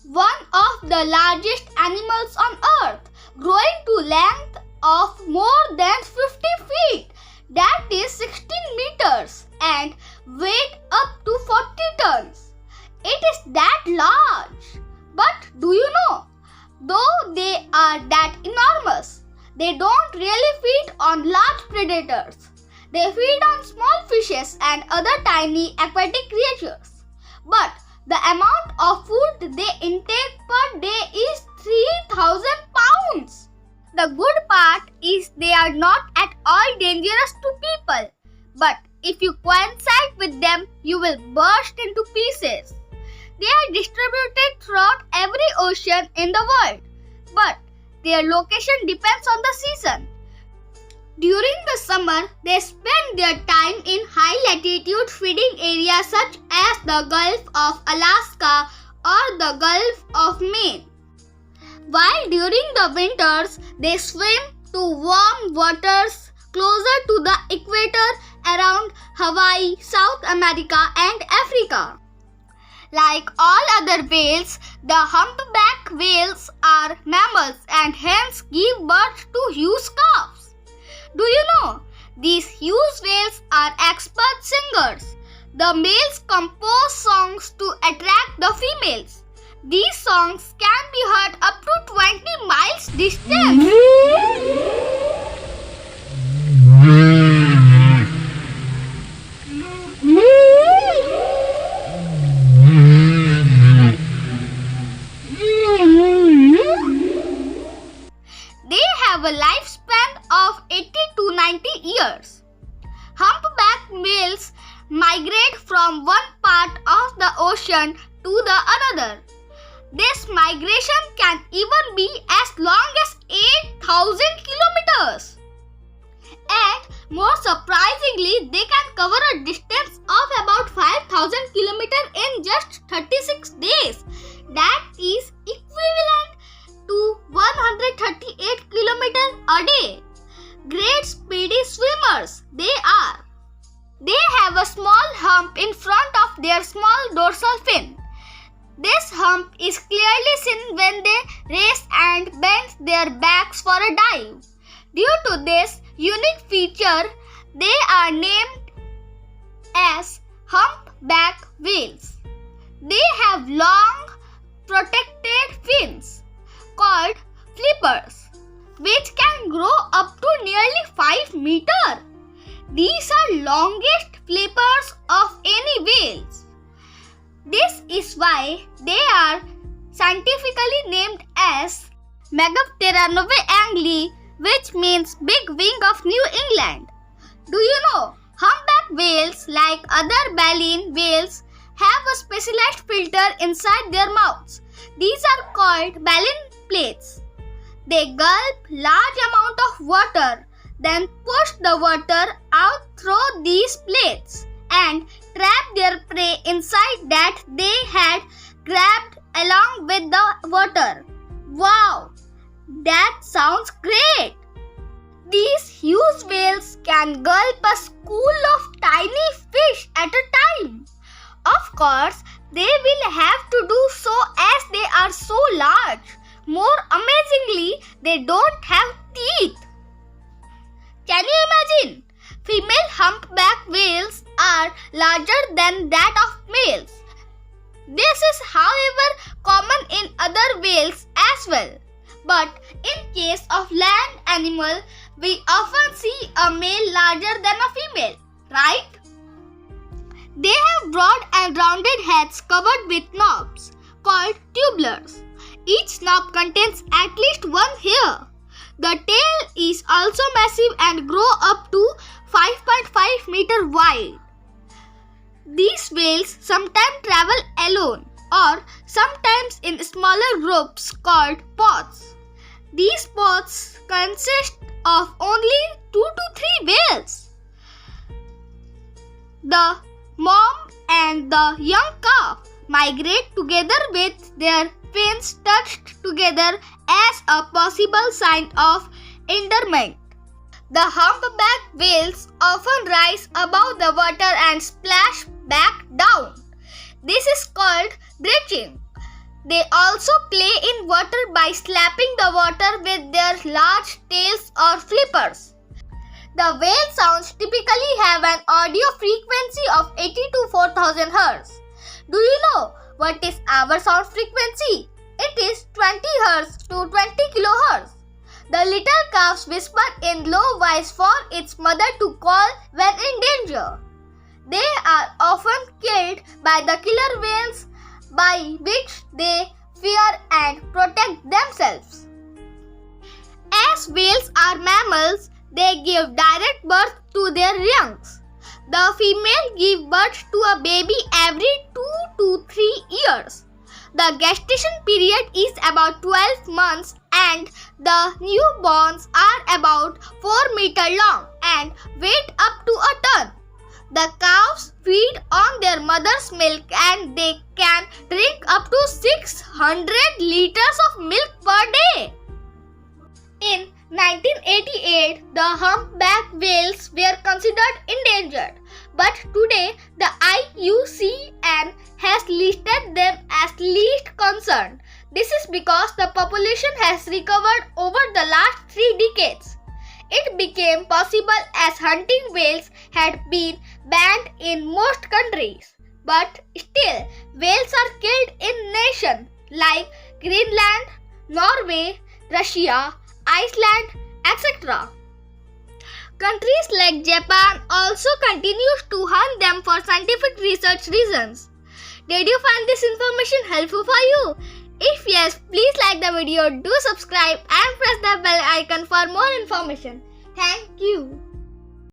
one of the largest animals on earth, growing to length of more than 50 feet, that is 16 meters, and weight up to 40 tons. It is that large. But do you know, though they are that enormous, they don't really feed on large predators. They feed on small fishes and other tiny aquatic creatures. But the amount of food they intake per day is 3,000 pounds. The good part is they are not at all dangerous to people. But if you coincide with them, you will burst into pieces. They are distributed throughout every ocean in the world. But their location depends on the season. During the summer, they spend their time in high-latitude feeding areas such as the Gulf of Alaska or the Gulf of Maine. While during the winters, they swim to warm waters closer to the equator around Hawaii, South America and Africa. Like all other whales, the humpback whales are mammals and hence give birth to huge calves. Do you know, these huge whales are expert singers. The males compose songs to attract the females. These songs can be heard up to 20 miles distance. They have a lifespan of 80 to 90 years. Humpback whales migrate from one part of the ocean to the another. This migration can even be as long as 8,000 kilometers. And more surprisingly, they can cover a distance of about 5,000 kilometers in just 36 days. That is equivalent to 138 kilometers a day. Great speedy swimmers they are. They have a small hump in front of their small dorsal fin. This hump is clearly seen when they race and bend their backs for a dive. Due to this unique feature, they are named as humpback whales. They have long, protected fins called flippers, which can grow up to nearly 5 meters. These are longest flippers of any whales. This is why they are scientifically named as Megaptera novaeangliae, which means big wing of New England. Do you know, humpback whales, like other baleen whales, have a specialized filter inside their mouths. These are called baleen plates. They gulp large amount of water, then push the water out through these plates and trap their prey inside that they had grabbed along with the water. Wow, that sounds great! These huge whales can gulp a school of tiny fish at a time. Of course, they will have to do so as they are so large. More amazingly, they don't have teeth. Can you imagine? Female humpback whales are larger than that of males. This is, however, common in other whales as well. But in case of land animal, we often see a male larger than a female, right? They have broad and rounded heads covered with knobs called tubulars. Each knob contains at least one hair. The tail is also massive and grow up to 5.5 meters wide. These whales sometimes travel alone or sometimes in smaller groups called pods. These pods consist of only 2 to 3 whales. The mom and the young calf migrate together with their fins touched together as a possible sign of endearment. The humpback whales often rise above the water and splash back down. This is called breaching. They also play in water by slapping the water with their large tails or flippers. The whale sounds typically have an audio frequency of 80 to 4000 Hz. Do you know what is our sound frequency? It is 20 Hz to 20 kHz. The little calves whisper in low voice for its mother to call when in danger. They are often killed by the killer whales, by which they fear and protect themselves. As whales are mammals, they give direct birth to their youngs. The female gives birth to a baby every 2 to 3 years. The gestation period is about 12 months and the newborns are about 4 meters long and weigh up to a ton. The calves feed on their mother's milk and they can drink up to 600 liters of milk per day. In 1988, the humpback whales were considered endangered, but today the IUCN has listed them as least concern. This is because the population has recovered over the last 3 decades. It became possible as hunting whales had been banned in most countries. But still, whales are killed in nations like Greenland, Norway, Russia, Iceland, etc. Countries like Japan also continue to hunt them for scientific research reasons. Did you find this information helpful for you? If yes, please like the video, do subscribe and press the bell icon for more information. Thank you.